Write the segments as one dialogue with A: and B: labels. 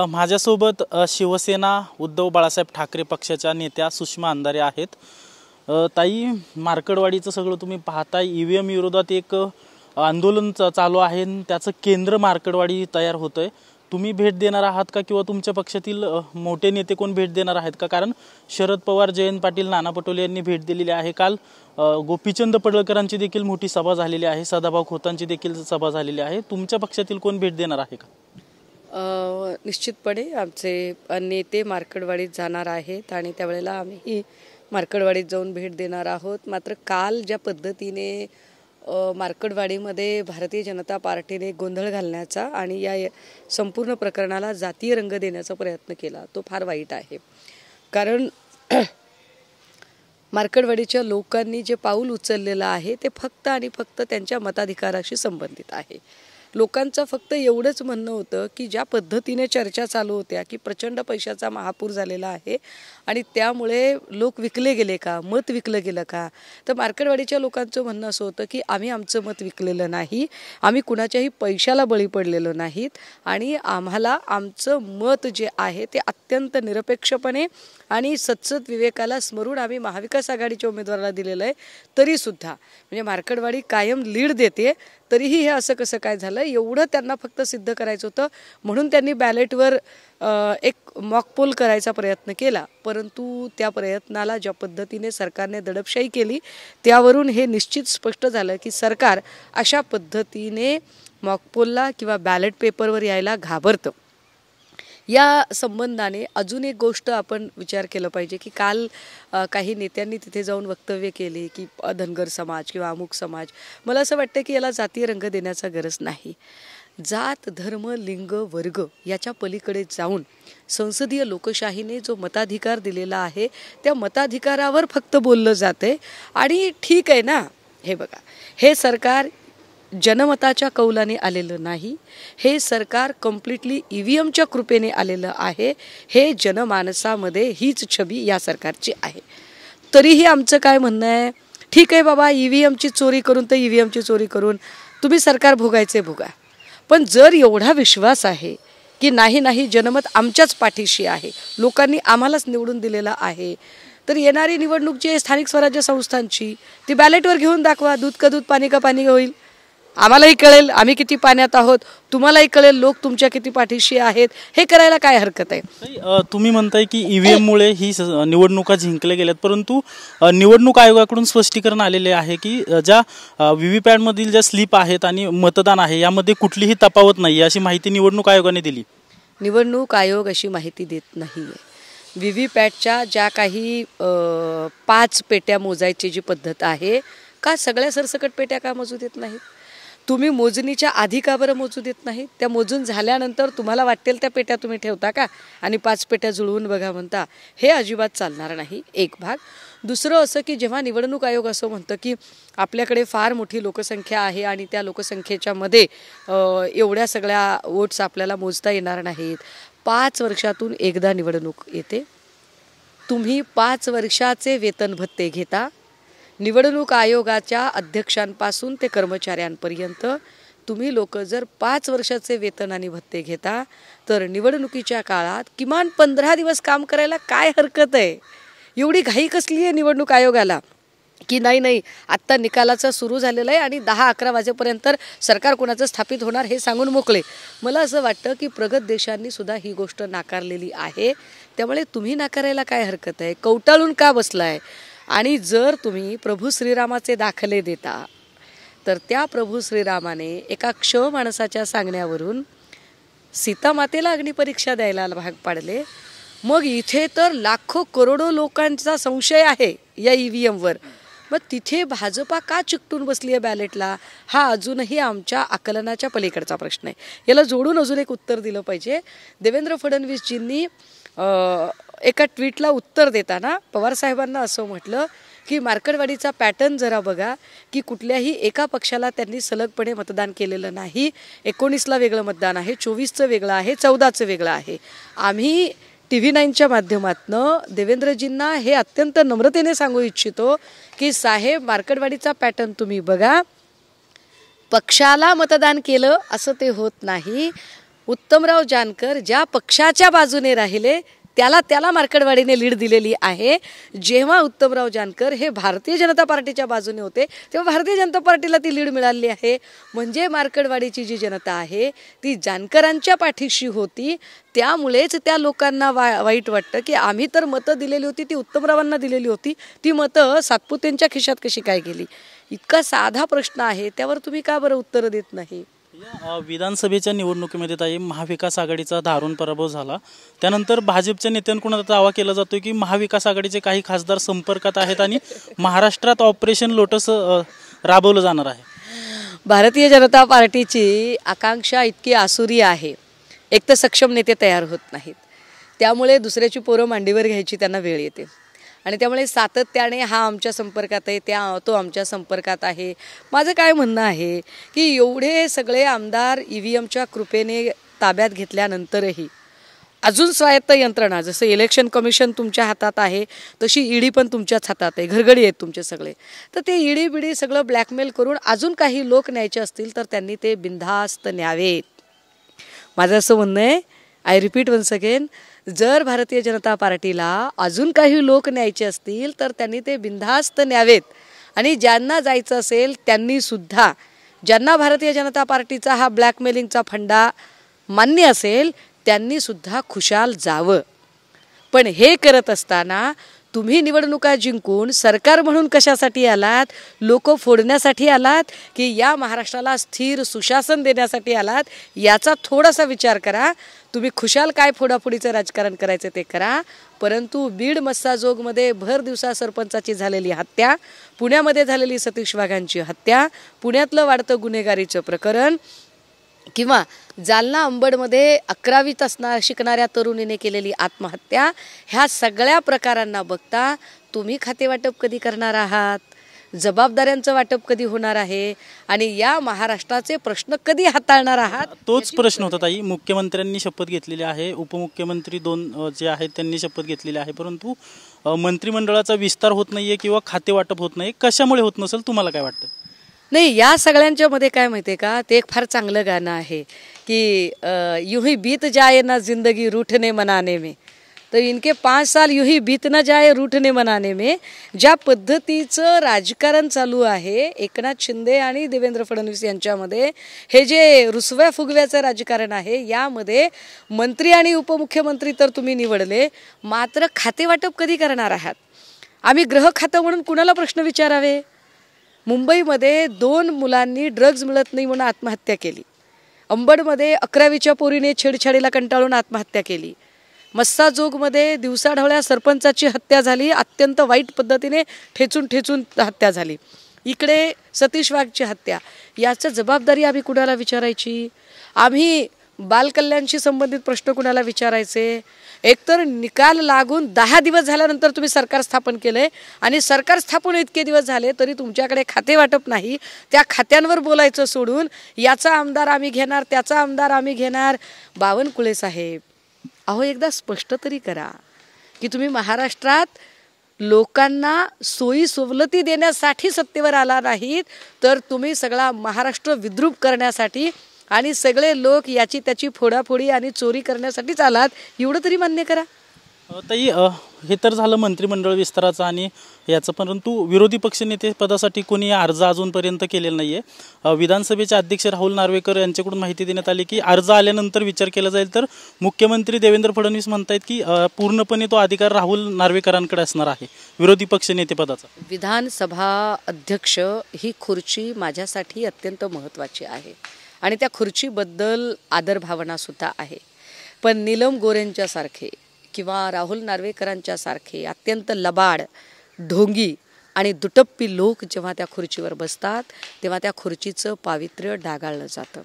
A: माझ्यासोबत शिवसेना उद्धव बाळासाहेब ठाकरे पक्षाच्या नेत्या सुषमा अंधारे आहेत। ताई, मार्कडवाडीचं सगळं तुम्ही पाहताय, ईव्हीएम विरोधात एक आंदोलन चालू आहे, त्याचं केंद्र मार्कडवाडी तयार होतंय। तुम्ही भेट देणार आहात का किंवा तुमच्या पक्षातील मोठे नेते कोण भेट देणार आहेत का? कारण शरद पवार, जयंत पाटील, नाना पटोले यांनी भेट दिलेली आहे। काल गोपीचंद पडळकरांची देखील मोठी सभा झालेली आहे, सदाभाऊ खोतांची देखील सभा झालेली आहे। तुमच्या पक्षातील कोण भेट देणार आहे का?
B: निश्चितपणे आमचे नेते मार्कडवाडीत जाणार आहेत आणि त्यावेळेला आम्ही मार्कडवाडीत जाऊन भेट देणार आहोत। मात्र काल ज्या पद्धतीने मार्कडवाडीमध्ये भारतीय जनता पार्टीने गोंधळ घालण्याचा आणि या संपूर्ण प्रकरणाला जातीय रंग देण्याचा प्रयत्न केला तो फार वाईट आहे। कारण मार्कडवाडीच्या लोकांनी जे पाऊल उचललेलं आहे ते फक्त आणि फक्त त्यांच्या मताधिकाराशी संबंधित आहे। लोकांचं फक्त एवढंच म्हणणं होतं की ज्या पद्धतीने चर्चा चालू होत्या की प्रचंड पैशाचा महापूर झालेला आहे आणि त्यामुळे लोक विकले गेले का, मत विकलं गेलं का? तर मार्कडवाडीच्या लोकांचं म्हणणं असं होतं की आम्ही आमचं मत विकलेलं नाही, आम्ही कुणाच्याही पैशाला बळी पडलेलो नाहीत आणि आम्हाला आमचं मत जे आहे ते अत्यंत निरपेक्षपणे आणि सत्सद विवेकाला स्मरून आम्ही महाविकास आघाडीच्या उमेदवाराला दिलेलं आहे। तरीसुद्धा म्हणजे मार्कडवाडी कायम लीड देते, तरीही हे असं कसं काय झालं एवढं त्यांना फक्त सिद्ध करायचं होतं, म्हणून त्यांनी बॅलेटवर एक मॉकपोल करायचा प्रयत्न केला। परंतु त्या प्रयत्नाला ज्या पद्धतीने सरकारने दडपशाही केली त्यावरून हे निश्चित स्पष्ट झालं की सरकार अशा पद्धतीने मॉकपोलला किंवा बॅलेट पेपरवर यायला घाबरतं। या संबंधाने अजून एक गोष्ट आपण विचार केला पाहिजे की काल काही नेत्यांनी तिथे जाऊन वक्तव्य केले की धनगर समाज किंवा अमुक समाज। मला असं वाटतं की याला जातीय रंग देण्याचा गरज नाही। जात, धर्म, लिंग, वर्ग याच्या पलीकडे जाऊन संसदीय लोकशाहीने जो मताधिकार दिलेला आहे त्या मताधिकारावर फक्त बोललं जाते। आणि ठीक आहे ना, हे बघा, हे सरकार जनमताच्या कौलाने आलेलं नाही, हे सरकार कम्प्लिटली ईव्हीएमच्या कृपेने आलेलं आहे। हे जनमानसामध्ये हीच छबी या सरकारची आहे। तरीही आमचं काय म्हणणं आहे, ठीक आहे बाबा, ईव्हीएमची चोरी करून तर ईव्हीएमची चोरी करून तुम्ही सरकार भोगायचे भोगा, पण जर एवढा विश्वास आहे की नाही जनमत आमच्याच पाठीशी आहे, लोकांनी आम्हालाच निवडून दिलेला आहे, तर येणारी निवडणूक जी आहे स्थानिक स्वराज्य संस्थांची ती बॅलेटवर घेऊन दाखवा। दूध का दूध, पाणी का पाणी होईल। आम्हालाही कळेल आम्ही किती पाण्यात आहोत, तुम्हालाही कळेल लोक तुमच्या किती पाठीशी आहेत। हे करायला काय हरकत आहे?
A: तुम्ही म्हणताय की ईव्हीएम मुळे ही निवडणुका जिंकल्या गेल्यात, परंतु निवडणूक आयोगाकडून स्पष्टीकरण आलेले आहे की ज्या व्हीव्हीपॅट मधील ज्या स्लिप आहेत आणि मतदान आहे यामध्ये कुठलीही तफावत नाही, अशी माहिती निवडणूक आयोगाने दिली।
B: निवडणूक आयोग अशी माहिती देत नाही। व्हीव्हीपॅटच्या ज्या काही 5 पेट्या मोजायची जी पद्धत आहे, का सगळ्या सरसकट पेट्या का मोजू देत नाहीत? तुम्ही मोजणीच्या आधी का बरं मोजू देत नाहीत? त्या मोजून झाल्यानंतर तुम्हाला वाटेल त्या पेट्या तुम्ही ठेवता का आणि 5 पेट्या जुळवून बघा म्हणता? हे अजिबात चालणार नाही, एक भाग। दुसरं असं की जेव्हा निवडणूक आयोग असं म्हणतं की आपल्याकडे फार मोठी लोकसंख्या आहे आणि त्या लोकसंख्येच्या मध्ये एवढ्या सगळ्या वोट्स आपल्याला मोजता येणार नाहीत, 5 वर्षातून एकदा निवडणूक येते, तुम्ही 5 वर्षाचे वेतन भत्ते घेता। निवडणूक आयोगाच्या अध्यक्षांपासून ते कर्मचाऱ्यांपर्यंत तुम्ही लोक जर 5 वर्षाचे वेतन आणि भत्ते घेता तर निवडणुकीच्या काळात किमान 15 दिवस काम करायला काय हरकत आहे? एवढी घाई कसली आहे निवडणूक आयोगाला की नाही आत्ता निकालाचा सुरू झालेला आहे आणि 10-11 वाजेपर्यंत सरकार कोणाचं स्थापित होणार हे सांगून मोकळे? मला असं वाटतं की प्रगत देशांनी सुद्धा ही गोष्ट नाकारलेली आहे, त्यामुळे तुम्ही नाकारायला काय हरकत आहे? कवटाळून का बसलाय? आणि जर तुम्ही प्रभू श्रीरामाचे दाखले देता तर त्या प्रभू श्रीरामाने एका माणसाच्या सांगण्यावरून सीतामातेला अग्निपरीक्षा द्यायला भाग पाडले। मग इथे तर लाखो करोडो लोकांचा संशय आहे या ईव्हीएमवर, मग तिथे भाजपा का चिकटून बसली आहे बॅलेटला? हा अजूनही आमच्या आकलनाच्या पलीकडचा प्रश्न आहे। याला जोडून अजून एक उत्तर दिलं पाहिजे। देवेंद्र फडणवीसजींनी एका ट्विटला उत्तर देताना पवार साहेबांना असं म्हटलं की मार्कडवाडीचा पॅटर्न जरा बघा की कुठल्याही एका पक्षाला त्यांनी सलगपणे मतदान केलेलं नाही। 19ला वेगळं मतदान आहे, 24चं वेगळं आहे, 14चं वेगळं आहे। आम्ही TV9च्या माध्यमातून देवेंद्रजींना हे अत्यंत नम्रतेने सांगू इच्छितो की साहेब, मार्कडवाडीचा पॅटर्न तुम्ही बघा, पक्षाला मतदान केलं असं ते होत नाही, उत्तमराव जानकर ज्या पक्षाच्या बाजूने राहिले त्याला मार्कडवाडीने लीड दिलेली आहे. जेव्हा उत्तमराव जानकर हे भारतीय जनता पार्टीच्या बाजूने होते तेव्हा भारतीय जनता पार्टीला ती लीड मिळाली आहे. म्हणजे मार्कडवाडीची जी जनता आहे ती जानकरांच्या पाठीशी होती. त्यामुळेच त्या लोकांना वाईट वाटतं की आम्ही तर मतं दिलेली होती ती उत्तमरावांना दिलेली होती, ती मतं सातपुतेंच्या खिशात कशी काय गेली. इतका साधा प्रश्न आहे, त्यावर तुम्ही का बरं उत्तर देत नाही.
A: विधानसभेच्या निवडणुकीमध्ये ताई महाविकास आघाडीचा दारुण पराभव झाला. त्यानंतर भाजपच्या नेत्यांकडून दावा केला जातो की महाविकास आघाडीचे काही खासदार संपर्कात आहेत आणि महाराष्ट्रात ऑपरेशन लोटस राबवलं जाणार आहे.
B: भारतीय जनता पार्टीची आकांक्षा इतकी आसुरी आहे. एक तर सक्षम नेते तयार होत नाहीत, त्यामुळे दुसऱ्याची पोरं मांडीवर घ्यायची त्यांना वेळ येते. आणि त्यामुळे सातत्याने हा आमच्या संपर्कात आहे, तो आमच्या संपर्कात आहे. माझं काय म्हणणं आहे की एवढे सगळे आमदार EVMच्या कृपेने ताब्यात घेतल्यानंतरही अजून स्वायत्त यंत्रणा, जसं इलेक्शन कमिशन तुमच्या हातात आहे तशी ED पण तुमच्याच हातात आहे, घरगडी आहेत तुमचे सगळे. तर ते ED सगळं ब्लॅकमेल करून अजून काही लोक न्यायचे असतील तर त्यांनी ते बिनधास्त न्यावेत. माझं असं म्हणणं आहे, आय रिपीट वन्स अगेन, जर भारतीय जनता पार्टीला अजून काही लोक न्यायचे असतील तर त्यांनी ते बिनधास्त न्यावेत. आणि ज्यांना जायचं असेल त्यांनी सुद्धा, ज्यांना भारतीय जनता पार्टीचा हा ब्लॅकमेलिंगचा फंडा मान्य असेल त्यांनी सुद्धा खुशाल जावं. पण हे करत असताना तुम्ही निवडणुका जिंकून सरकार म्हणून कशासाठी आलात, लोक फोडण्यासाठी आलात की या महाराष्ट्राला स्थिर सुशासन देण्यासाठी आलात, याचा थोडासा विचार करा. तुम्ही खुशाल काय फोडाफोडीचं राजकारण करायचं ते करा, परंतु बीड मस्साजोगमध्ये भर दिवसा सरपंचाची झालेली हत्या, पुण्यामध्ये झालेली सतीश वाघांची हत्या, पुण्यातलं वाढतं गुन्हेगारीचं प्रकरण, किंवा जालना अंबडमध्ये 11वीत शिकणाऱ्या तरुणीने केलेली आत्महत्या, ह्या सगळ्या प्रकारांना बघता तुम्ही खातेवाटप कधी करणार आहात, जबाबदाऱ्यांचं वाटप कधी होणार आहे आणि या महाराष्ट्राचे प्रश्न कधी हाताळणार आहात.
A: तोच प्रश्न होता ताई. मुख्यमंत्र्यांनी शपथ घेतलेली आहे, उपमुख्यमंत्री 2 जे आहेत त्यांनी शपथ घेतलेली आहे, परंतु मंत्रिमंडळाचा विस्तार होत नाहीये किंवा खाते वाटप होत नाही. कशामुळे होत नसेल, तुम्हाला काय वाटतं.
B: नाही, या सगळ्यांच्या मध्ये काय माहिती आहे का, ते एक फार चांगलं गाणं आहे की यूं ही बीत जाए ना जिंदगी रूठने मनाने में, तर इनके 5 साल यूं ही बीत न जाए रूठने मनाने में. ज्या पद्धतीचं राजकारण चालू आहे एकनाथ शिंदे आणि देवेंद्र फडणवीस यांच्यामध्ये, हे जे रुसव्या फुगव्याचं राजकारण आहे, यामध्ये मंत्री आणि उपमुख्यमंत्री तर तुम्ही निवडले, मात्र खातेवाटप कधी करणार आहात. आम्ही गृह खातं म्हणून कुणाला प्रश्न विचारावे. मुंबईमध्ये 2 मुलांनी ड्रग्ज मिळत नाही म्हणून आत्महत्या केली. अंबडमध्ये 11वीच्या पोरीने छेडछाडीला कंटाळून आत्महत्या केली. मस्साजोगमध्ये दिवसाढवळ्या सरपंचाची हत्या झाली, अत्यंत वाईट पद्धतीने ठेचून हत्या झाली. इकडे सतीश वाघची हत्या. याची जबाबदारी आम्ही कुणाला विचारायची. आम्ही बालकल्याणशी संबंधित प्रश्न कुणाला विचारायचे. एकतर निकाल लागून 10 दिवस झाल्यानंतर तुम्ही सरकार स्थापन केलंय आणि सरकार स्थापन इतके दिवस झाले तरी तुमच्याकडे खाते वाटप नाही. त्या खात्यांवर बोलायचं सोडून याचा आमदार आम्ही घेणार, त्याचा आमदार आम्ही घेणार. बावनकुळे साहेब, अहो एकदा स्पष्ट तरी करा की तुम्ही महाराष्ट्रात लोकांना सोयी सवलती देण्यासाठी सत्तेवर आला नाहीत, तर तुम्ही सगळा महाराष्ट्र विद्रूप करण्यासाठी आणि सगळे लोक याची त्याची फोडाफोडी आणि चोरी करण्यासाठीच आलात, एवढं तरी मान्य करा.
A: ताई, हे तर झालं मंत्रिमंडळ विस्ताराचं आणि याचं, परंतु विरोधी पक्षनेते पदासाठी कोणी अर्ज अजूनपर्यंत केलेला नाहीये. विधानसभेचे अध्यक्ष राहुल नार्वेकर यांच्याकडून माहिती देण्यात आली की अर्ज आल्यानंतर विचार केला जाईल. तर मुख्यमंत्री देवेंद्र फडणवीस म्हणतायत की पूर्णपणे तो अधिकार राहुल नार्वेकरांकडे असणार आहे विरोधी पक्षनेते पदाचा.
B: विधानसभा अध्यक्ष ही खुर्ची माझ्यासाठी अत्यंत महत्त्वाची आहे आणि त्या खुर्चीबद्दल आदरभावना सुद्धा आहे. पण नीलम गोरेंच्या सारखे किंवा राहुल नार्वेकरांच्या सारखे अत्यंत लबाड, ढोंगी आणि दुटप्पी लोक जेव्हा त्या खुर्चीवर बसतात तेव्हा त्या खुर्चीचं पावित्र्य डागाळलं जातं.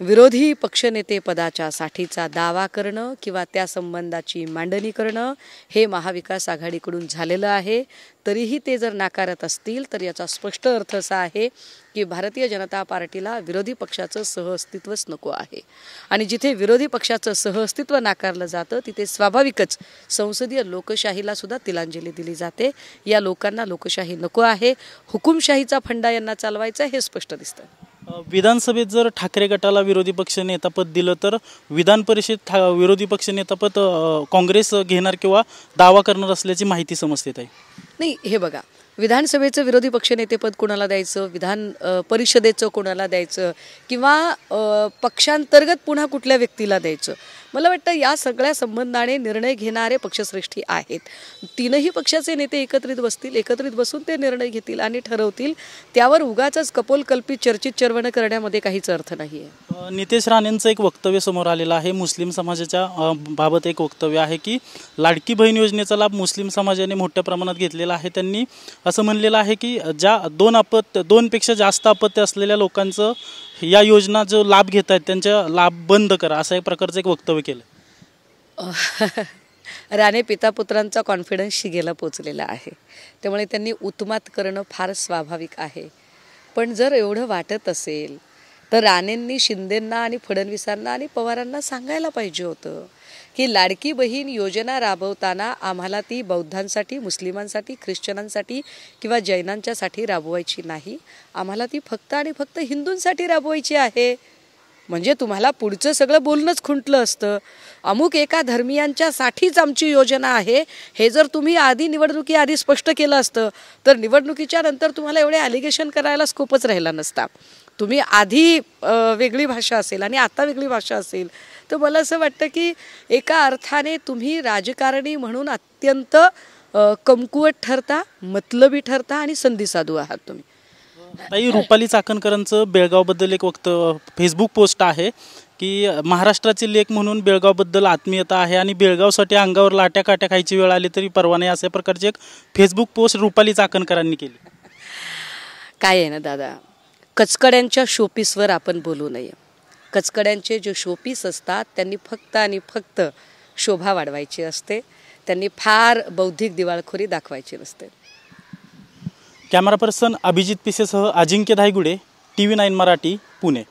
B: विरोधी पक्षनेते पदाच्या साठीचा दावा करणं किंवा त्या संबंधाची मांडणी करणं हे महाविकास आघाडीकडून झालेलं आहे. तरीही ते जर नाकारत असतील तर याचा स्पष्ट अर्थ असा आहे की भारतीय जनता पार्टीला विरोधी पक्षाचं सहअस्तित्वच नको आहे. आणि जिथे विरोधी पक्षाचं सहअस्तित्व नाकारलं जातं तिथे स्वाभाविकच संसदीय लोकशाहीला सुद्धा तिलांजली दिली जाते. या लोकांना लोकशाही नको आहे, हुकुमशाहीचा फंडा यांना चालवायचा हे स्पष्ट दिसतं.
A: विधानसभेत जर ठाकरे गटाला विरोधी पक्ष नेतापद दिलं तर विधान परिषद विरोधी पक्ष नेतापद काँग्रेस घेणार किंवा दावा करणार असल्याची माहिती समजते ताई.
B: नाही, हे बघा, विधानसभेचं विरोधी पक्षनेतेपद कोणाला द्यायचं, विधान परिषदेचं कोणाला द्यायचं, किंवा पक्षांतर्गत पुन्हा कुठल्या व्यक्तीला द्यायचं, मला वाटतं या सगळ्या संबंधाने निर्णय घेणारे पक्षश्रेष्ठी आहेत. तीनही पक्षाचे नेते एकत्रित बसतील, एकत्रित बसून ते निर्णय घेतील आणि ठरवतील. त्यावर उगाचच कपोलकल्पित चर्चित चर्वण करण्यामध्ये काहीच अर्थ नाही आहे.
A: नितेश राणेंचं एक वक्तव्य समोर आलेलं आहे. मुस्लिम समाजाच्या बाबत एक वक्तव्य आहे की लाडकी बहीण योजनेचा लाभ मुस्लिम समाजाने मोठ्या प्रमाणात घेतलेला आहे. त्यांनी असं म्हणलेलं आहे की ज्या दोनपेक्षा जास्त अपत्य असलेल्या लोकांचं या योजना जो लाभ घेत आहेत त्यांचा लाभ बंद करा, असा एक प्रकारचं एक वक्तव्य केलं.
B: राणे पिता पुत्रांचा कॉन्फिडन्स शिगेला पोचलेला आहे, त्यामुळे त्यांनी उत्मात करणं फार स्वाभाविक आहे. पण जर एवढं वाटत असेल तर राणेंनी शिंदेंना आणि फडणवीसांना आणि पवारांना सांगायला पाहिजे होतं की लाडकी बहीण योजना राबवताना आम्हाला ती बौद्धांसाठी, मुस्लिमांसाठी, ख्रिश्चनांसाठी किंवा जैनांच्यासाठी राबवायची नाही, आम्हाला ती फक्त आणि फक्त हिंदूंसाठी राबवायची आहे. म्हणजे तुम्हाला पुढचं सगळं बोलणंच खुंटलं असतं. अमुक एका धर्मियांच्यासाठीच आमची योजना आहे हे जर तुम्ही निवडणुकीआधी स्पष्ट केलं असतं तर निवडणुकीच्या नंतर तुम्हाला एवढे ॲलिगेशन करायला स्कोपच राहिला नसता. तुम्ही आधी वेगळी भाषा असेल आणि आता वेगळी भाषा असेल तर मला असं वाटतं की एका अर्थाने तुम्ही राजकारणी म्हणून अत्यंत कमकुवत ठरता, मतलबी ठरता आणि संधीसाधू आहात तुम्ही.
A: ताई, रुपाली चाकणकरांचं बेळगावबद्दल एक फेसबुक पोस्ट आहे की महाराष्ट्राचे लेख म्हणून बेळगावबद्दल आत्मीयता आहे आणि बेळगावसाठी अंगावर लाट्या काट्या खायची वेळ आली तरी परवा नाही, अशा प्रकारची एक फेसबुक पोस्ट रुपाली चाकणकरांनी केली.
B: काय आहे ना दादा, कचकड्यांच्या शोपीसवर आपण बोलू नये. कचकड्यांचे जे शोपीस असतात त्यांनी फक्त आणि फक्त शोभा वाढवायची असते, त्यांनी फार बौद्धिक दिवाळखोरी दाखवायची नसते.
A: कॅमेरा पर्सन अभिजित पिसेसह अजिंक्य धायगुडे, TV9 मराठी, पुणे.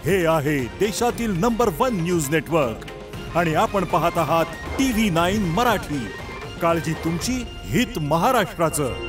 C: हे आहे देशातील नंबर 1 न्यूज नेटवर्क आणि आपण पाहत आहात TV9 मराठी. काळजी तुमची, हित महाराष्ट्राचं.